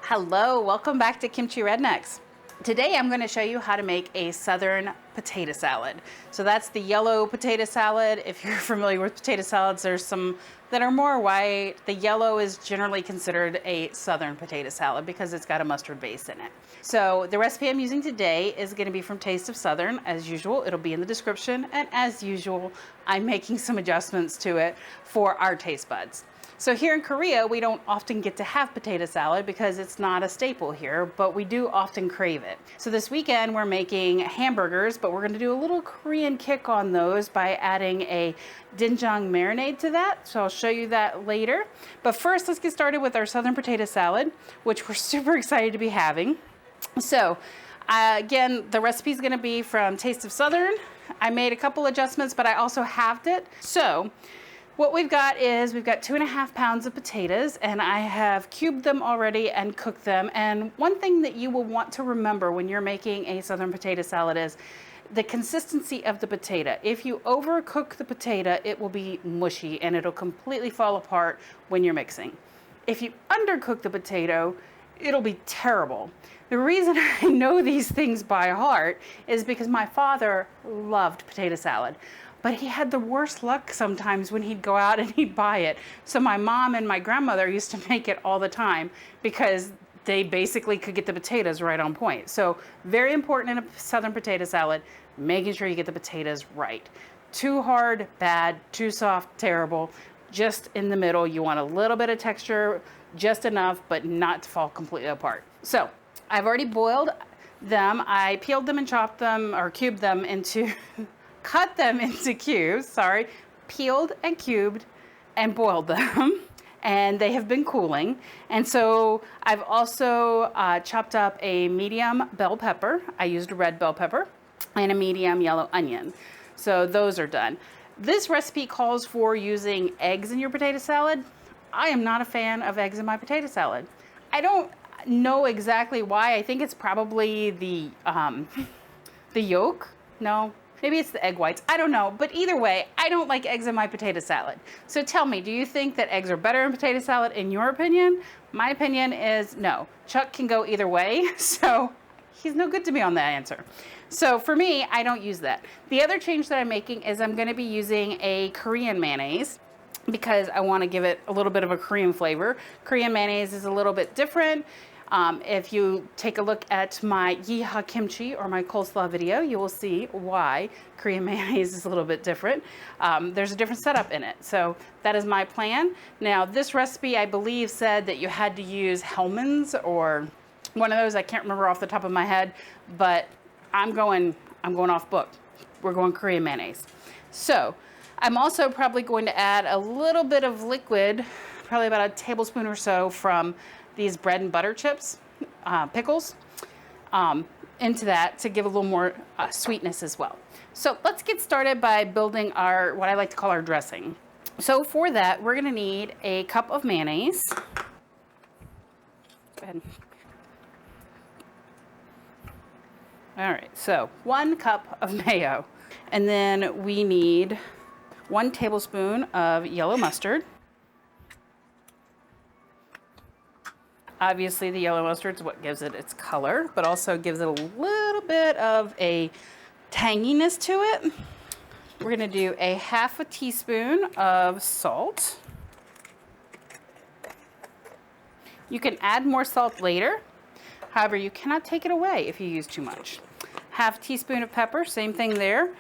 Hello, welcome back to Kimchi Rednecks. Today I'm going to show you how to make a southern potato salad. So that's the yellow potato salad. If you're familiar with potato salads, there's some that are more white. The yellow is generally considered a southern potato salad because it's got a mustard base in it. So the recipe I'm using today is going to be from Taste of Southern. As usual, it'll be in the description, and as usual, I'm making some adjustments to it for our taste buds. So here in Korea, we don't often get to have potato salad because it's not a staple here, but we do often crave it. So this weekend we're making hamburgers, but we're going to do a little Korean kick on those by adding a Doenjang Marinade to that. So I'll show you that later. But first, let's get started with our southern potato salad, which we're super excited to be having. So again, the recipe is going to be from Taste of Southern. I made a couple adjustments, but I also halved it. So what we've got is we've got 2.5 pounds of potatoes, and I have cubed them already and cooked them. And one thing that you will want to remember when you're making a southern potato salad is the consistency of the potato. If you overcook the potato, it will be mushy and it'll completely fall apart when you're mixing. If you undercook the potato, it'll be terrible. The reason I know these things by heart is because my father loved potato salad. But he had the worst luck sometimes when he'd go out and he'd buy it. So my mom and my grandmother used to make it all the time because they basically could get the potatoes right on point. So very important in a southern potato salad, making sure you get the potatoes right. Too hard, bad. Too soft, terrible. Just in the middle. You want a little bit of texture, just enough, but not to fall completely apart. So I've already boiled them. I peeled them and chopped them or cubed them into cut them into cubes, peeled and cubed and boiled them. And they have been cooling. And so I've also chopped up a medium bell pepper. I used a red bell pepper and a medium yellow onion. So those are done. This recipe calls for using eggs in your potato salad. I am not a fan of eggs in my potato salad. I don't know exactly why. I think it's probably the yolk. No. Maybe it's the egg whites. I don't know. But either way, I don't like eggs in my potato salad. So tell me, do you think that eggs are better in potato salad in your opinion? My opinion is no. Chuck can go either way. So he's no good to me on that answer. So for me, I don't use that. The other change that I'm making is I'm going to be using a Korean mayonnaise because I want to give it a little bit of a Korean flavor. Korean mayonnaise is a little bit different. If you take a look at my Yeehaw Kimchi or my coleslaw video, you will see why Korean mayonnaise is a little bit different. There's a different setup in it. So that is my plan. Now this recipe, I believe, said that you had to use Hellmann's or one of those. I can't remember off the top of my head, but I'm going off book. We're going Korean mayonnaise. So I'm also probably going to add a little bit of liquid, probably about a tablespoon or so from these bread and butter chips, pickles, into that to give a little more sweetness as well. So let's get started by building our, what I like to call our dressing. So for that, we're gonna need a cup of mayonnaise. Go ahead. All right, so 1 cup of mayo. And then we need 1 tablespoon of yellow mustard. Obviously, the yellow mustard is what gives it its color, but also gives it a little bit of a tanginess to it. We're going to do a 1/2 teaspoon of salt. You can add more salt later. However, you cannot take it away if you use too much. 1/2 teaspoon of pepper, same thing there.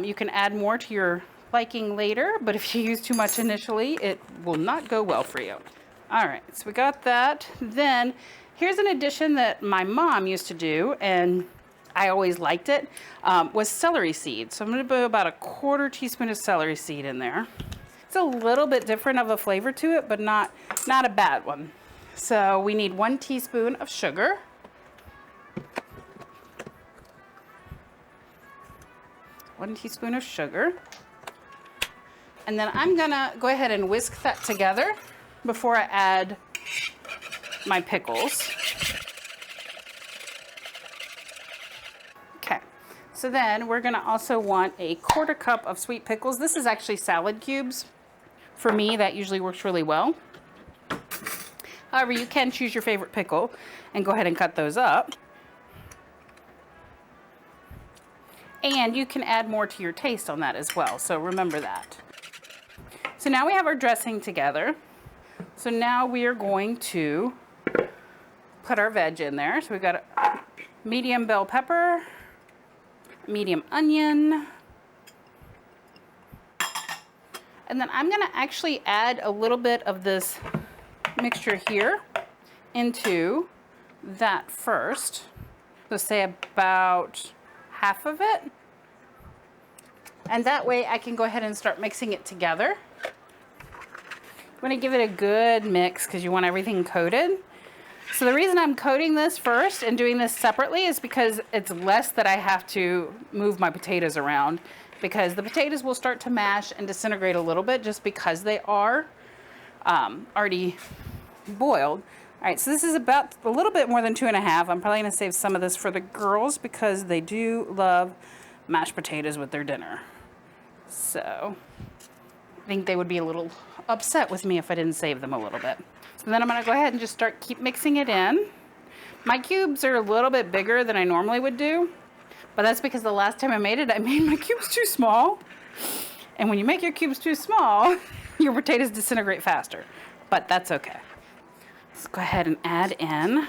You can add more to your liking later, but if you use too much initially, it will not go well for you. All right, so we got that. Then here's an addition that my mom used to do, and I always liked it, was celery seed. So I'm gonna put about a 1/4 teaspoon of celery seed in there. It's a little bit different of a flavor to it, but not a bad one. So we need 1 teaspoon of sugar. One teaspoon of sugar. And then I'm gonna go ahead and whisk that together before I add my pickles. Okay, so then we're gonna also want a 1/4 cup of sweet pickles. This is actually salad cubes. For me, that usually works really well. However, you can choose your favorite pickle and go ahead and cut those up. And you can add more to your taste on that as well, so remember that. So now we have our dressing together. So now we are going to put our veg in there. So we've got a medium bell pepper, medium onion, and then I'm gonna actually add a little bit of this mixture here into that first. So say about half of it. And that way I can go ahead and start mixing it together. I'm gonna give it a good mix because you want everything coated. So the reason I'm coating this first and doing this separately is because it's less that I have to move my potatoes around, because the potatoes will start to mash and disintegrate a little bit just because they are already boiled. All right, so this is about a little bit more than 2.5. I'm probably gonna save some of this for the girls because they do love mashed potatoes with their dinner. So I think they would be a little upset with me if I didn't save them a little bit. So then I'm gonna go ahead and just keep mixing it in. My cubes are a little bit bigger than I normally would do, but that's because the last time I made it, I made my cubes too small. And when you make your cubes too small, your potatoes disintegrate faster, but that's okay. Let's go ahead and add in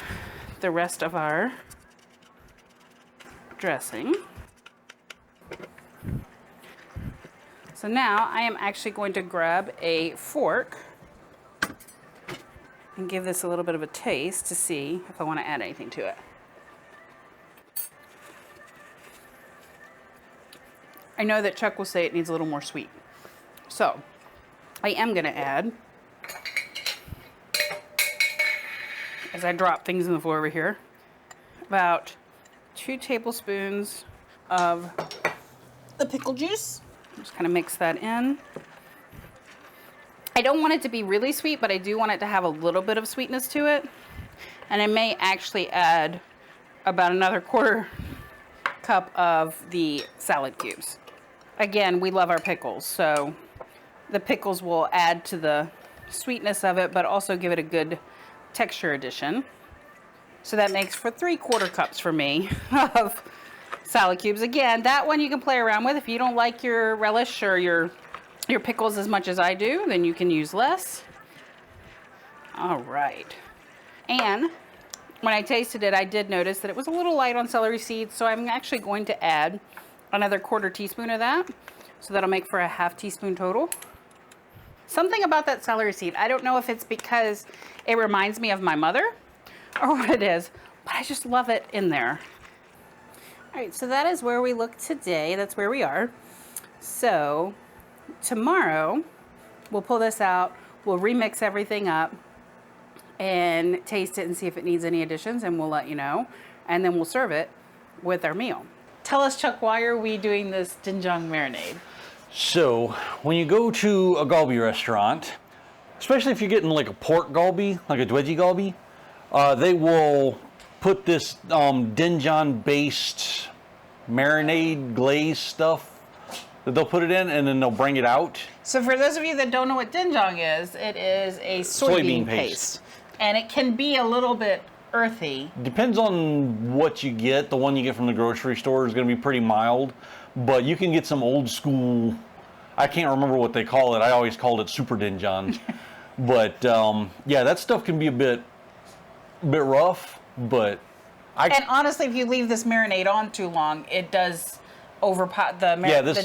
the rest of our dressing. So now I am actually going to grab a fork and give this a little bit of a taste to see if I want to add anything to it. I know that Chuck will say it needs a little more sweet. So I am going to add, as I drop things on the floor over here, about 2 tablespoons of the pickle juice. Just kind of mix that in. I don't want it to be really sweet, but I do want it to have a little bit of sweetness to it. And I may actually add about another 1/4 cup of the salad cubes. Again, we love our pickles, so the pickles will add to the sweetness of it, but also give it a good texture addition. So that makes for 3/4 cups for me of salad cubes. Again, that one you can play around with. If you don't like your relish or your pickles as much as I do, then you can use less. All right. And when I tasted it, I did notice that it was a little light on celery seeds, so I'm actually going to add another 1/4 teaspoon of that. So that'll make for a 1/2 teaspoon total. Something about that celery seed, I don't know if it's because it reminds me of my mother or what it is, but I just love it in there. All right, so that is where we look today. That's where we are. So tomorrow, we'll pull this out, we'll remix everything up and taste it and see if it needs any additions, and we'll let you know. And then we'll serve it with our meal. Tell us, Chuck, why are we doing this Doenjang marinade? So when you go to a galbi restaurant, especially if you're getting like a pork galbi, like a Doenjang galbi, they will put this Doenjang based marinade glazed stuff that they'll put it in, and then they'll bring it out. So for those of you that don't know what doenjang is, it is a soybean paste. And it can be a little bit earthy. Depends on what you get. The one you get from the grocery store is going to be pretty mild, but you can get some old school, I can't remember what they call it. I always called it super Doenjang. But yeah, that stuff can be a bit rough, but and honestly, if you leave this marinade on too long, it does overpower the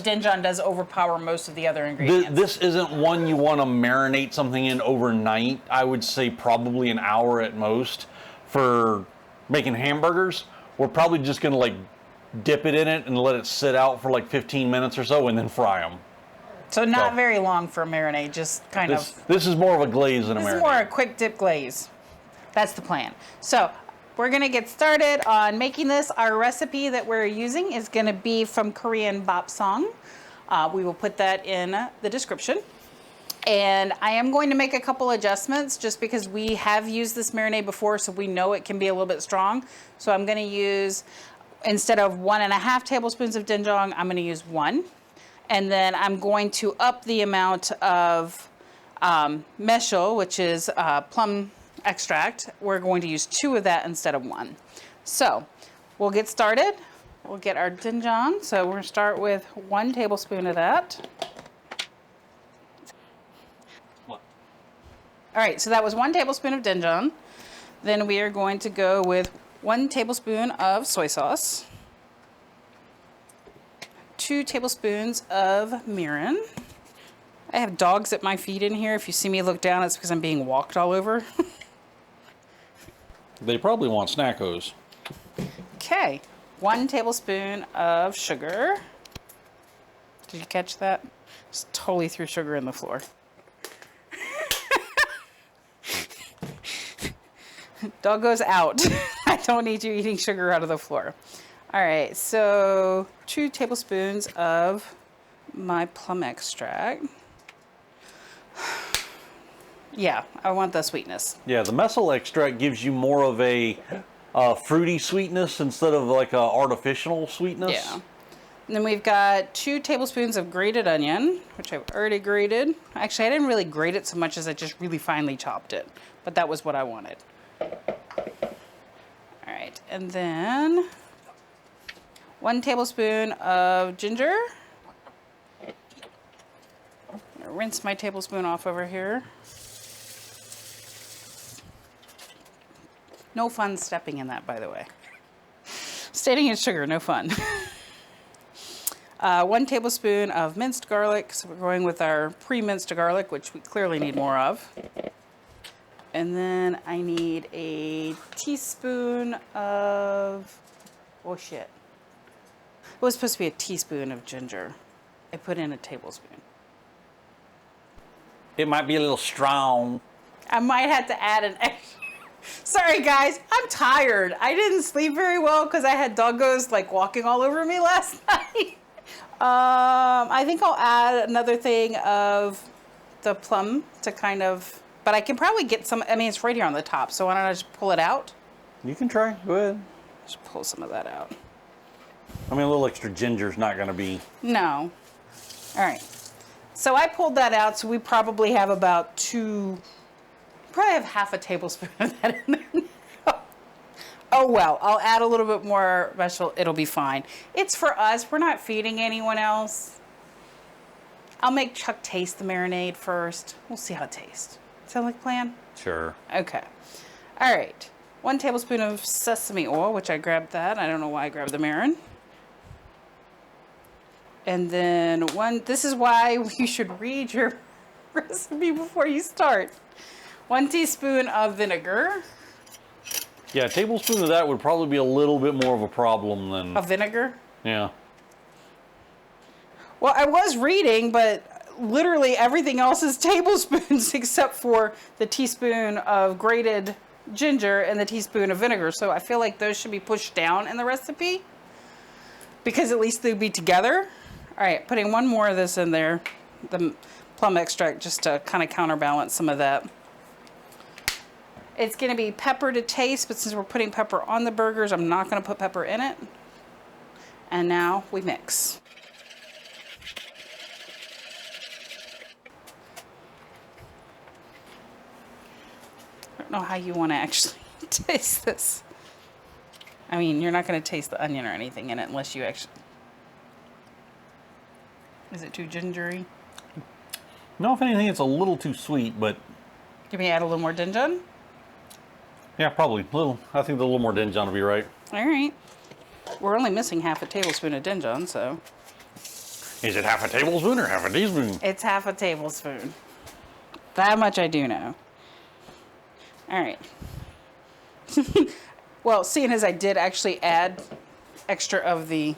Doenjang does overpower most of the other ingredients. This isn't one you want to marinate something in overnight. I would say probably an hour at most. For making hamburgers, we're probably just going to like dip it in it and let it sit out for like 15 minutes or so and then fry them. So not very long for a marinade, just kind of. This is more of a glaze than a marinade. This is more a quick dip glaze. That's the plan. So we're going to get started on making this. Our recipe that we're using is going to be from Korean bapsang. We will put that in the description. And I am going to make a couple adjustments just because we have used this marinade before, so we know it can be a little bit strong. So I'm going to use, instead of 1.5 tablespoons of doenjang, I'm going to use 1. And then I'm going to up the amount of meshel, which is plum extract, we're going to use 2 of that instead of 1. So we'll get started. We'll get our doenjang. So we're going to start with 1 tablespoon of that. What? All right, so that was 1 tablespoon of doenjang. Then we are going to go with 1 tablespoon of soy sauce, 2 tablespoons of mirin. I have dogs at my feet in here. If you see me look down, it's because I'm being walked all over. They probably want snackos. Okay, 1 tablespoon of sugar. Did you catch that? Just totally threw sugar in the floor. Dog goes out. I don't need you eating sugar out of the floor. All right, so 2 tablespoons of my plum extract. Yeah, I want the sweetness. Yeah, the methyl extract gives you more of a fruity sweetness instead of like a artificial sweetness. Yeah. And then we've got 2 tablespoons of grated onion, which I've already grated. Actually, I didn't really grate it so much as I just really finely chopped it, but that was what I wanted. All right, and then 1 tablespoon of ginger. I'm gonna rinse my tablespoon off over here. No fun stepping in that, by the way. Standing in sugar, no fun. 1 tablespoon of minced garlic. So we're going with our pre-minced garlic, which we clearly need more of. And then I need a teaspoon of, oh shit. It was supposed to be a teaspoon of ginger. I put in a tablespoon. It might be a little strong. I might have to add an extra. Sorry guys, I'm tired. I didn't sleep very well because I had doggos like walking all over me last night. I think I'll add another thing of the plum to kind of, but I can probably get some, I mean, it's right here on the top, so why don't I just pull it out? You can try, go ahead. Just pull some of that out. I mean, a little extra ginger's not gonna be. No. All right. So I pulled that out, so we probably have about probably have half a tablespoon of that in there. Oh well, I'll add a little bit more vegetable, it'll be fine. It's for us, we're not feeding anyone else. I'll make Chuck taste the marinade first. We'll see how it tastes. Sound like a plan? Sure. Okay. All right. 1 tablespoon of sesame oil, which I grabbed that. I don't know why I grabbed the mirin. And then this is why you should read your recipe before you start. 1 teaspoon of vinegar. Yeah, a tablespoon of that would probably be a little bit more of a problem than. Of vinegar? Yeah. Well, I was reading, but literally everything else is tablespoons except for the teaspoon of grated ginger and the teaspoon of vinegar. So I feel like those should be pushed down in the recipe because at least they'd be together. All right, putting 1 more of this in there, the plum extract, just to kind of counterbalance some of that. It's going to be pepper to taste, but since we're putting pepper on the burgers, I'm not going to put pepper in it. And now we mix. I don't know how you want to actually taste this. I mean, you're not going to taste the onion or anything in it unless you actually... Is it too gingery? No, if anything, it's a little too sweet, but. Can we add a little more doenjang? Yeah, probably. I think a little more doenjang will be right. All right. We're only missing half a tablespoon of doenjang, so. Is it half a tablespoon or half a teaspoon? It's half a tablespoon. That much I do know. All right. Well, seeing as I did actually add extra of the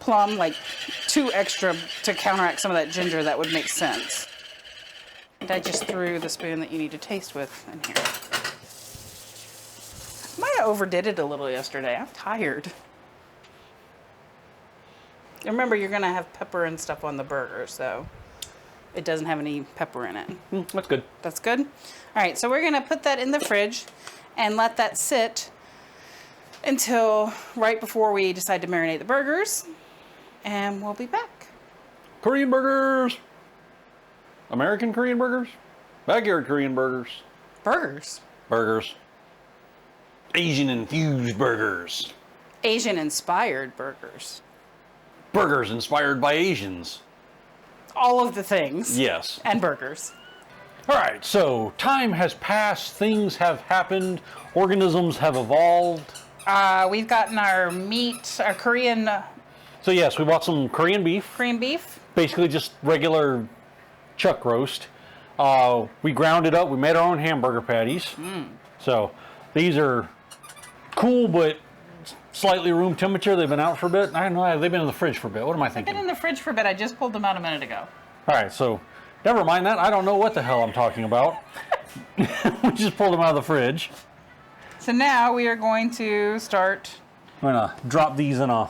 plum, like 2 extra to counteract some of that ginger, that would make sense. And I just threw the spoon that you need to taste with in here. Might have overdid it a little yesterday. I'm tired. Remember, you're gonna have pepper and stuff on the burger, so it doesn't have any pepper in it. That's good. That's good? All right, so we're gonna put that in the fridge and let that sit until right before we decide to marinate the burgers, and we'll be back. Korean burgers. American Korean burgers. Backyard Korean burgers. Burgers. Burgers. Asian infused burgers. Asian inspired burgers. Burgers inspired by Asians. All of the things. Yes. And burgers. All right, so time has passed, things have happened, organisms have evolved. We've gotten our meat, our Korean So yes, we bought some Korean beef, beef. basically just regular chuck roast. We ground it up, we made our own hamburger patties. So these are cool, but slightly room temperature. They've been out for a bit. I don't know, they've been in the fridge for a bit. What am I thinking? Been in the fridge for a bit. I just pulled them out a minute ago. All right, so never mind that. I don't know what the hell I'm talking about. We just pulled them out of the fridge. So now we are going to start. I'm gonna drop these in a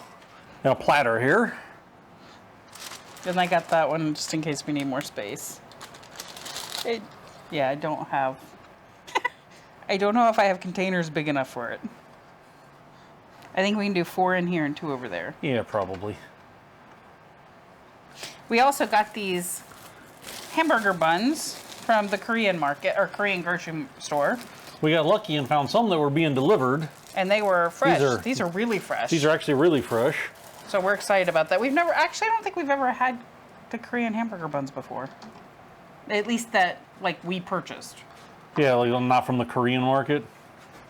platter here. And I got that one just in case we need more space. Yeah, I don't have. I don't know if I have containers big enough for it. I think we can do 4 in here and 2 over there. Yeah, probably. We also got these hamburger buns from the Korean market or Korean grocery store. We got lucky and found some that were being delivered. And they were fresh. These are really fresh. These are actually really fresh. So we're excited about that. We've never, actually, I don't think we've ever had the Korean hamburger buns before. At least that, like, we purchased. Yeah, like not from the Korean market.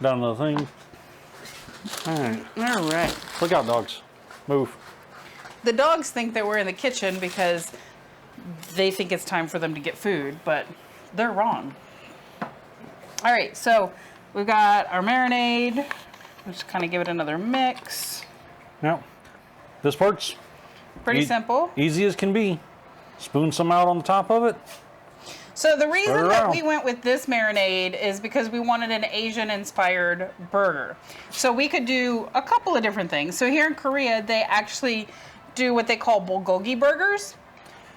Down to the thing. All right. All right. Look out, dogs. Move. The dogs think that we're in the kitchen because they think it's time for them to get food, but they're wrong. All right, so we've got our marinade. Just kind of give it another mix. Now, this part's Pretty simple. easy as can be. Spoon some out on the top of it. So the reason Spread it that around. we went with this marinade is because we wanted an Asian-inspired burger. So we could do a couple of different things. So here in Korea, they actually do what they call bulgogi burgers.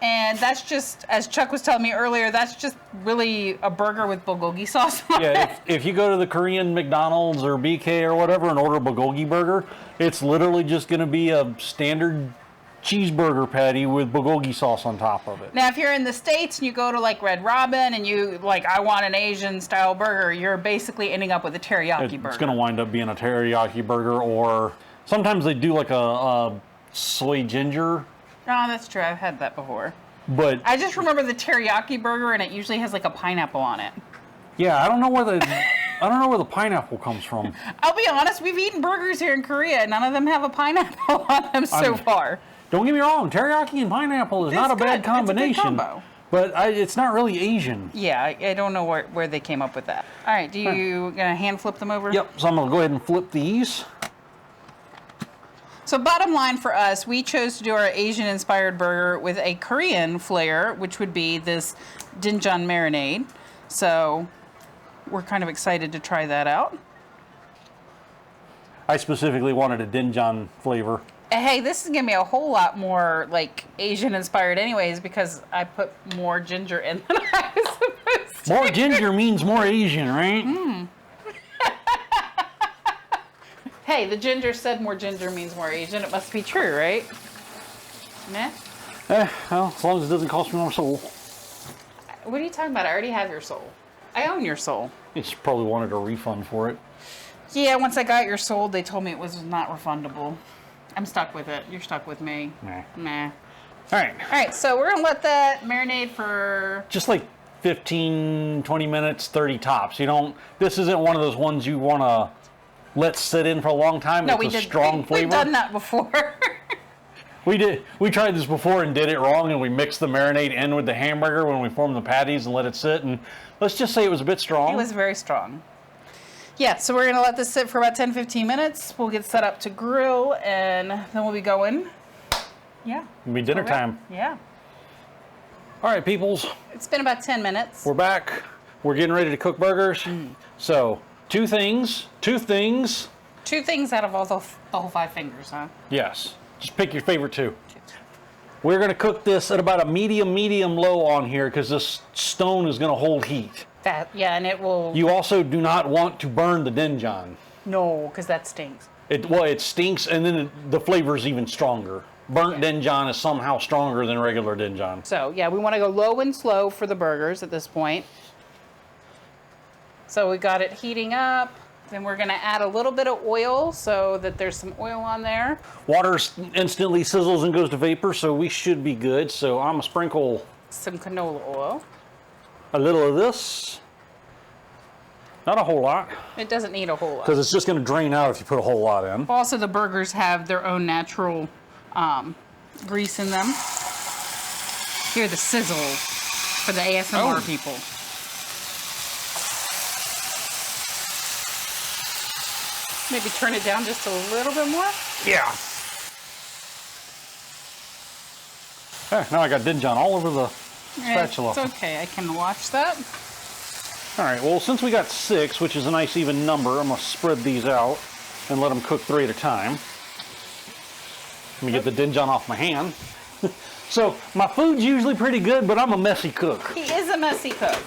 And that's just, as Chuck was telling me earlier, that's just really a burger with bulgogi sauce on it. Yeah, if you go to the Korean McDonald's or BK or whatever and order a bulgogi burger, it's literally just going to be a standard cheeseburger patty with bulgogi sauce on top of it. Now, if you're in the States and you go to like Red Robin and you like, I want an Asian style burger, you're basically ending up with a teriyaki burger. It's going to wind up being a teriyaki burger, or sometimes they do like a soy ginger. Oh, that's true. I've had that before. But I just remember the teriyaki burger, and it usually has like a pineapple on it. yeah, I don't know where the pineapple comes from. I'll be honest, we've eaten burgers here in Korea, and none of them have a pineapple on them so far. Don't get me wrong, teriyaki and pineapple is not a bad combination. It's a good combo. But it's not really Asian. Yeah, I don't know where they came up with that. All right, gonna hand flip them over? Yep, so I'm gonna go ahead and flip these. So bottom line for us, we chose to do our Asian-inspired burger with a Korean flair, which would be this Doenjang Marinade. So we're kind of excited to try that out. I specifically wanted a Doenjang flavor. Hey, this is gonna be a whole lot more like Asian-inspired anyways because I put more ginger in than I was supposed to. More ginger means more Asian, right? Hey, the ginger said more ginger means more Asian. It must be true, right? Nah? Well, as long as it doesn't cost me more soul. What are you talking about? I already have your soul. I own your soul. You just probably wanted a refund for it. Yeah, once I got your soul, they told me it was not refundable. I'm stuck with it. You're stuck with me. Nah. All right. All right, so we're going to let that marinate for... Just like 15, 20 minutes, 30 tops. This isn't one of those ones you want to let sit in for a long time. No, it's a strong flavor. We've done that before. We tried this before and did it wrong, and we mixed the marinade in with the hamburger when we formed the patties and let it sit, and let's just say it was a bit strong. It was very strong. Yeah, so we're going to let this sit for about 10-15 minutes. We'll get set up to grill, and then we'll be going. Yeah. It'll be dinner time. Yeah. All right, peoples. It's been about 10 minutes. We're back. We're getting ready to cook burgers. So, two things. Two things out of all the whole 5 fingers, huh? Yes. Just pick your favorite 2. We're going to cook this at about a medium low on here because this stone is going to hold heat. Yeah, and it will... You also do not want to burn the doenjang. No, because that stinks. It stinks, and then the flavor is even stronger. Burnt doenjang is somehow stronger than regular doenjang. So, yeah, we want to go low and slow for the burgers at this point. So we got it heating up. Then we're gonna add a little bit of oil so that there's some oil on there. Water instantly sizzles and goes to vapor, so we should be good. So I'm gonna sprinkle Some canola oil. a little of this. Not a whole lot, It doesn't need a whole lot. because it's just gonna drain out if you put a whole lot in. Also, the burgers have their own natural grease in them. Hear the sizzle for the ASMR people. Maybe turn it down just a little bit more. Yeah. Now I got Doenjang all over the spatula. It's okay, I can watch that. All right, well, since we got 6, which is a nice even number, I'm gonna spread these out and let them cook 3 at a time. Let me get the Doenjang off my hand. So my food's usually pretty good, but I'm a messy cook. He is a messy cook.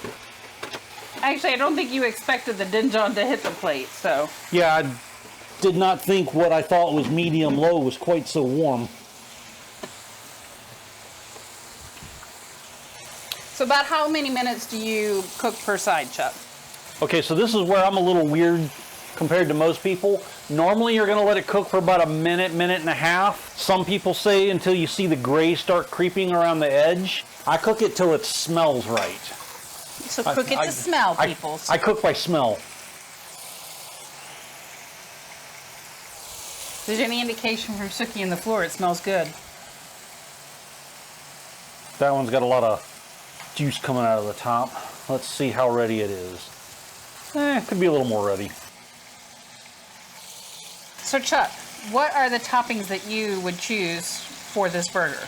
Actually, I don't think you expected the Doenjang to hit the plate, so. Yeah, I did not think what I thought was medium low was quite so warm. So about how many minutes do you cook per side, Chuck? Okay, so this is where I'm a little weird compared to most people. Normally you're gonna let it cook for about a minute, minute and a half. Some people say until you see the gray start creeping around the edge. I cook it till it smells right. So cook it to smell, people. I cook by smell. If there's any indication from Suki in the floor, it smells good. That one's got a lot of juice coming out of the top. Let's see how ready it is. It could be a little more ready. So Chuck, what are the toppings that you would choose for this burger?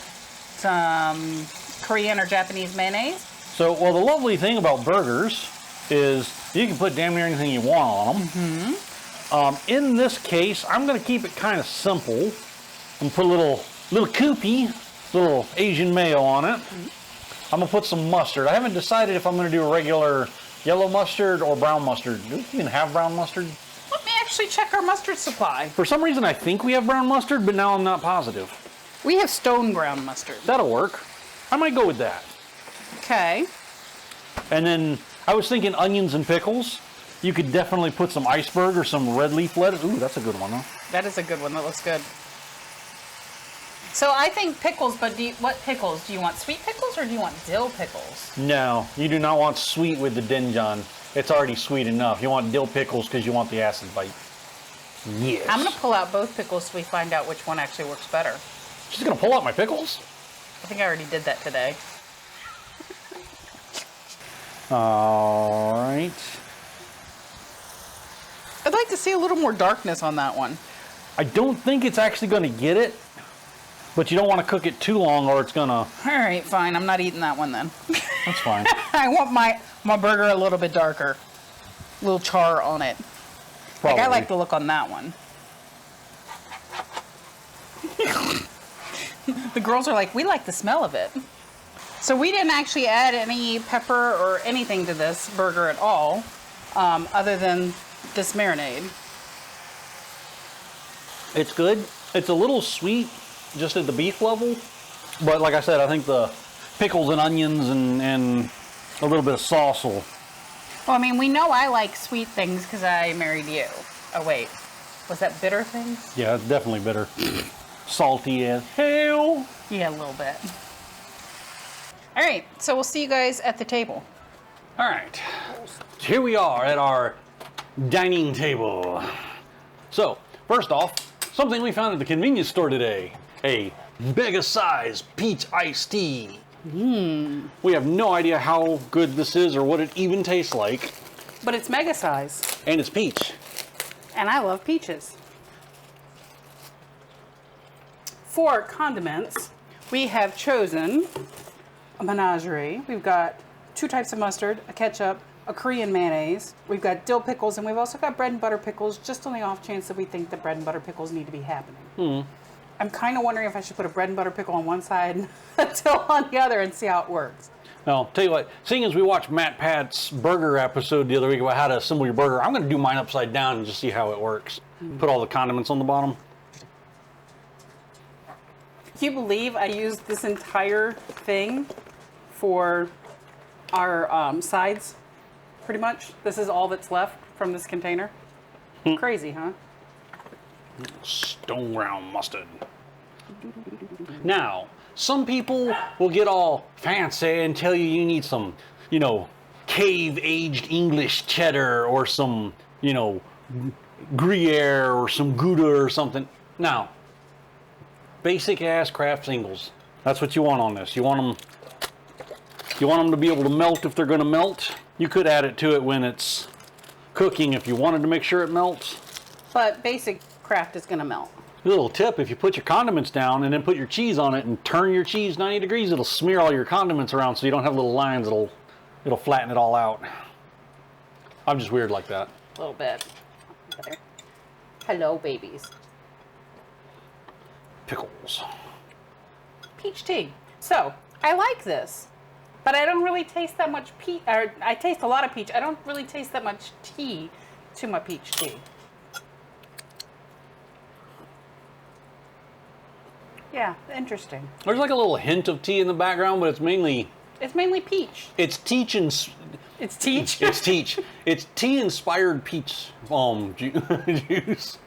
Some Korean or Japanese mayonnaise? So, well, the lovely thing about burgers is you can put damn near anything you want on them. In this case, I'm going to keep it kind of simple and put a little koopy, little Asian mayo on it. I'm going to put some mustard. I haven't decided if I'm going to do a regular yellow mustard or brown mustard. Do we even have brown mustard? Let me actually check our mustard supply. For some reason, I think we have brown mustard, but now I'm not positive. We have stone ground mustard. That'll work. I might go with that. Okay. And then I was thinking onions and pickles. You could definitely put some iceberg or some red leaf lettuce. Ooh, that's a good one, huh? That is a good one. That looks good. So I think pickles, but what pickles? Do you want sweet pickles or do you want dill pickles? No, you do not want sweet with the Doenjang. It's already sweet enough. You want dill pickles because you want the acid bite. Yes. I'm going to pull out both pickles so we find out which one actually works better. She's going to pull out my pickles? I think I already did that today. All right. I'd like to see a little more darkness on that one. I don't think it's actually going to get it, but you don't want to cook it too long or it's going to... All right, fine. I'm not eating that one then. That's fine. I want my burger a little bit darker. A little char on it. Probably. Like I like the look on that one. The girls are like, we like the smell of it. So we didn't actually add any pepper or anything to this burger at all, other than this marinade. It's good. It's a little sweet, just at the beef level. But like I said, I think the pickles and onions and a little bit of sauce will... Well, I mean, we know I like sweet things because I married you. Oh, wait. Was that bitter things? Yeah, it's definitely bitter. Salty as hell. Yeah, a little bit. All right, so we'll see you guys at the table. All right, here we are at our dining table. So, first off, something we found at the convenience store today. A mega-size peach iced tea. We have no idea how good this is or what it even tastes like. But it's mega size. And it's peach. And I love peaches. For condiments, we have chosen a menagerie. We've got 2 types of mustard, a ketchup, a Korean mayonnaise. We've got dill pickles, and we've also got bread and butter pickles, just on the off chance that we think the bread and butter pickles need to be happening. I'm kind of wondering if I should put a bread and butter pickle on one side and a dill on the other and see how it works. Now, tell you what, seeing as we watched Matt Pat's burger episode the other week about how to assemble your burger, I'm going to do mine upside down and just see how it works. Put all the condiments on the bottom. Can you believe I used this entire thing for our sides? pretty much. This is all that's left from this container. Crazy, huh? Stone ground mustard. Now, some people will get all fancy and tell you need some, you know, cave-aged English cheddar or some, you know, Gruyere or some Gouda or something. Now, basic-ass Kraft singles. That's what you want on this. You want them to be able to melt if they're going to melt. You could add it to it when it's cooking if you wanted to make sure it melts. But basic Kraft is going to melt. A little tip, if you put your condiments down and then put your cheese on it and turn your cheese 90 degrees, it'll smear all your condiments around so you don't have little lines. It'll flatten it all out. I'm just weird like that. A little bit. Better. Hello, babies. Pickles. Peach tea. So, I like this, but I don't really taste that much peach, or I taste a lot of peach. I don't really taste that much tea to my peach tea. Yeah, interesting. There's like a little hint of tea in the background, but it's mainly peach. It's teach and It's teach. it's teach. It's tea inspired peach juice.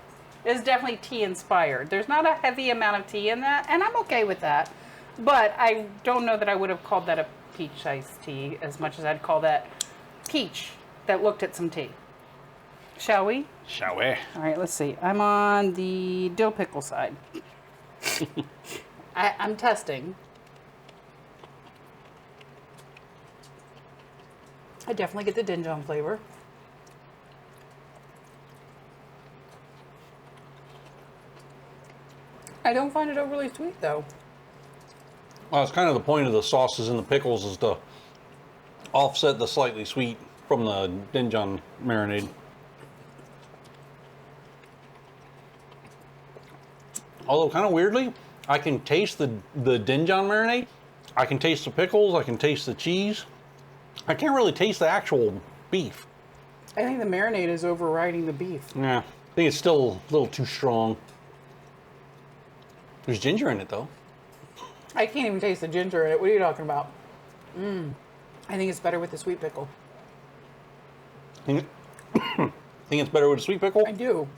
It's definitely tea inspired. There's not a heavy amount of tea in that, and I'm okay with that. But I don't know that I would have called that a peach iced tea as much as I'd call that peach that looked at some tea. Shall we? Shall we? All right, let's see. I'm on the dill pickle side. I'm testing. I definitely get the Doenjang flavor. I don't find it overly sweet though. Well, it's kind of the point of the sauces and the pickles is to offset the slightly sweet from the Doenjang marinade. Although kind of weirdly, I can taste the Doenjang marinade. I can taste the pickles. I can taste the cheese. I can't really taste the actual beef. I think the marinade is overriding the beef. Yeah, I think it's still a little too strong. There's ginger in it though. I can't even taste the ginger in it. What are you talking about? I think it's better with the sweet pickle. Think it's better with a sweet pickle? I do.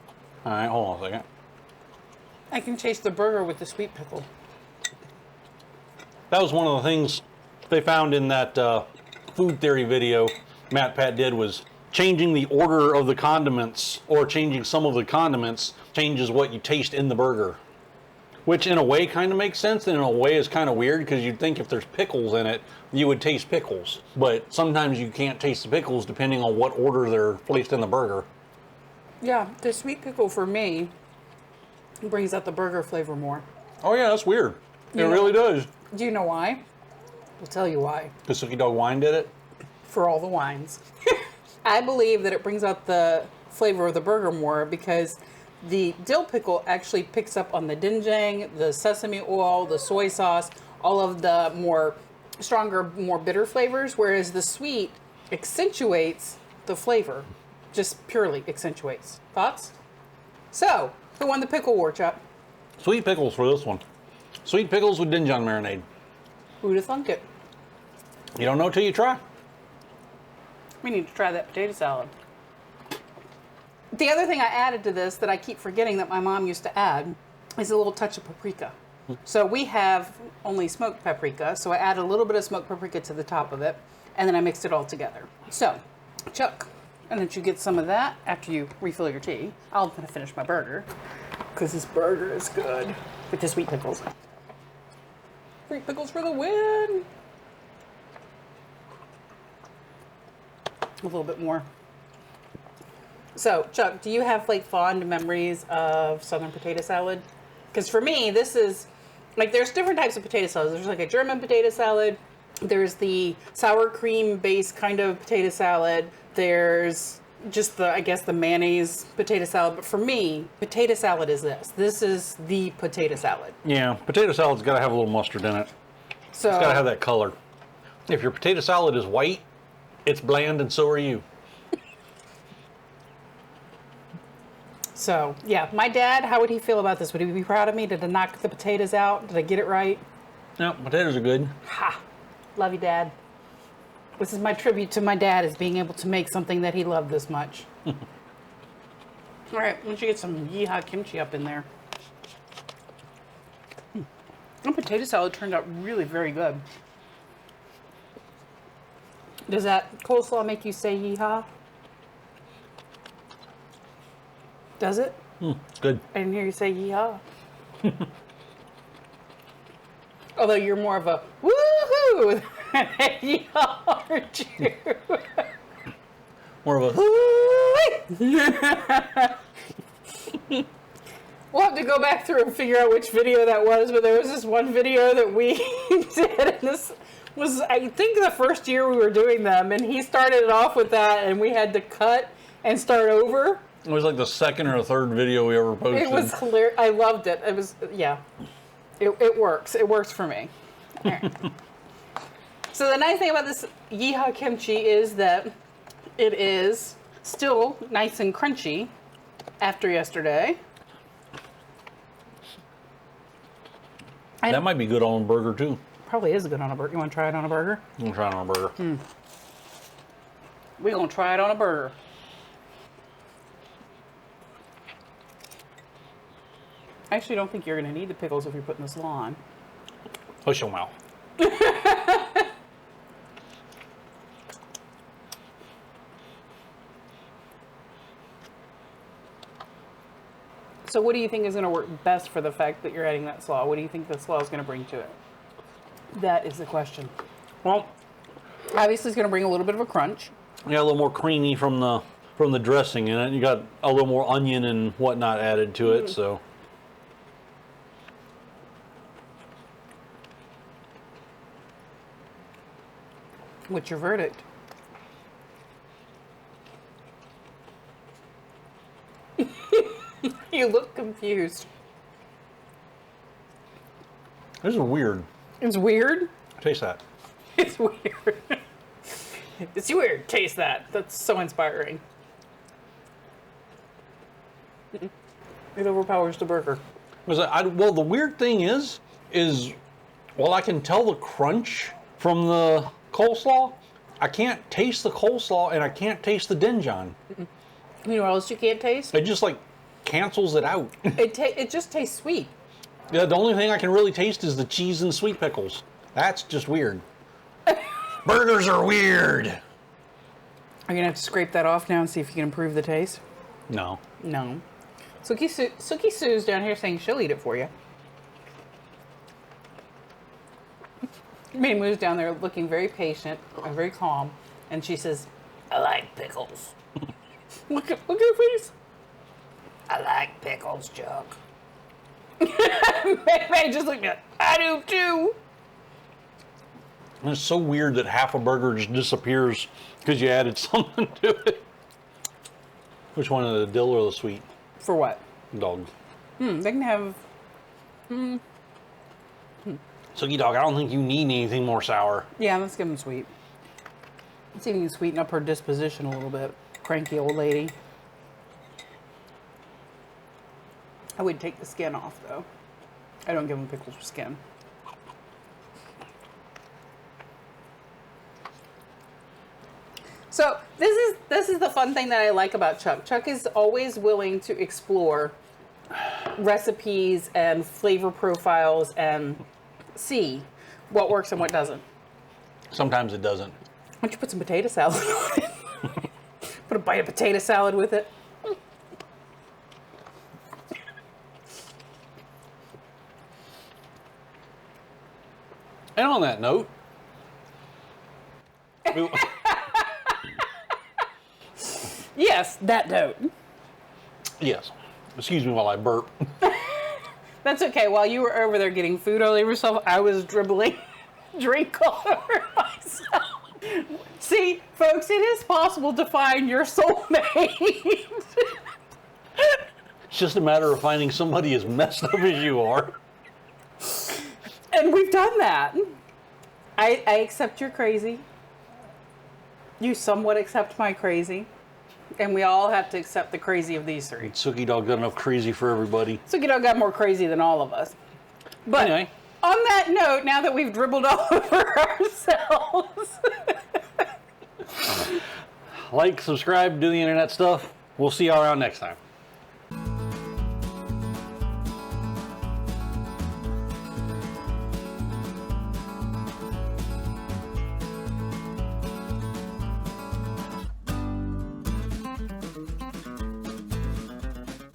All right, hold on a second. I can taste the burger with the sweet pickle. That was one of the things they found in that food theory video Matt Pat did, was changing the order of the condiments or changing some of the condiments changes what you taste in the burger. Which in a way kind of makes sense, and in a way is kind of weird, because you'd think if there's pickles in it, you would taste pickles. But sometimes you can't taste the pickles depending on what order they're placed in the burger. Yeah, the sweet pickle for me brings out the burger flavor more. Oh yeah, that's weird. It You know- really does. Do you know why? I'll tell you why. Because Cookie Dog Wine did it? For all the wines. I believe that it brings out the flavor of the burger more because the dill pickle actually picks up on the doenjang, the sesame oil, the soy sauce, all of the more stronger, more bitter flavors, whereas the sweet accentuates the flavor. Just purely accentuates. Thoughts? So, who won the pickle war, Chuck? Sweet pickles for this one. Sweet pickles with Doenjang marinade. Who'd have thunk it? You don't know till you try. We need to try that potato salad. The other thing I added to this that I keep forgetting that my mom used to add is a little touch of paprika. So we have only smoked paprika, so I added a little bit of smoked paprika to the top of it, and then I mixed it all together. So, Chuck, why don't you get some of that after you refill your tea? I'll finish my burger, because this burger is good with the sweet pickles. Sweet pickles for the win! A little bit more. So, Chuck, do you have like fond memories of Southern potato salad? Because for me, this is like, there's different types of potato salads. There's like a German potato salad. There's the sour cream based kind of potato salad. There's just the, I guess, the mayonnaise potato salad. But for me, potato salad is this. This is the potato salad. Yeah, potato salad's got to have a little mustard in it. So It's got to have that color. If your potato salad is white, it's bland, and so are you. So, yeah, my dad, how would he feel about this? Would he be proud of me? Did I knock the potatoes out? Did I get it right? No, potatoes are good. Ha! Love you, Dad. This is my tribute to my dad, is being able to make something that he loved this much. All right, why don't you get some yeehaw kimchi up in there? The potato salad turned out really very good. Does that coleslaw make you say yeehaw? Does it? Good. I didn't hear you say yeehaw. Although you're more of a woohoo than a yeehaw, aren't you? More of a. We'll have to go back through and figure out which video that was, but there was this one video that we did, and this was, I think, the first year we were doing them, and he started it off with that, and we had to cut and start over. It was like the second or third video we ever posted. It was hilarious. I loved it. It was, yeah. It works. It works for me. All right. So the nice thing about this yeehaw kimchi is that it is still nice and crunchy after yesterday. That might be good on a burger too. Probably is good on a burger. You want to try it on a burger? I'm gonna try it on a burger. We're going to try it on a burger. I actually don't think you're going to need the pickles if you're putting this on. Hush your mouth. So what do you think is going to work best for the fact that you're adding that slaw? What do you think the slaw is going to bring to it? That is the question. Well, Obviously, it's going to bring a little bit of a crunch. you got a little more creamy from the dressing in it. You got a little more onion and whatnot added to it. So What's your verdict? You look confused. this is weird. It's weird. Taste that. It's weird. It's weird. Taste that. That's so inspiring. It overpowers the burger. Well, the weird thing is while I can tell the crunch from the coleslaw, I can't taste the coleslaw and I can't taste the Doenjang. You know what else you can't taste? It just like cancels it out. It just tastes sweet. Yeah, the only thing I can really taste is the cheese and sweet pickles. That's just weird. Burgers are weird. Are you gonna have to scrape that off now and see if you can improve the taste? No. No. Suki Sue's down here saying she'll eat it for you. May Moo's down there looking very patient and very calm, and she says, "I like pickles." Look at her face. I like pickles, Chuck. May just looked at, I do too. And it's so weird that half a burger just disappears because you added something to it. Which one, the dill or the sweet? For what? Dog. They can have. Suki dog, I don't think you need anything more sour. Yeah, let's give them sweet. Let's see if we can sweeten up her disposition a little bit. Cranky old lady. I would take the skin off though. I don't give them pickles with skin. So this is the fun thing that I like about Chuck. Chuck is always willing to explore recipes and flavor profiles and see what works and what doesn't. Sometimes it doesn't. Why don't you put some potato salad on it? Put a bite of potato salad with it. And on that note, Yes, that note. yes. Excuse me while I burp. That's okay. While you were over there getting food all over yourself, I was dribbling drink all over myself. See, folks, it is possible to find your soulmate. It's just a matter of finding somebody as messed up as you are. And we've done that. I accept you're crazy. You somewhat accept my crazy. And we all have to accept the crazy of these three. Suki dog got enough crazy for everybody. Suki Dog got more crazy than all of us. But Anyway. on that note, now that we've dribbled all over ourselves, like, subscribe, do the internet stuff. We'll see y'all around next time.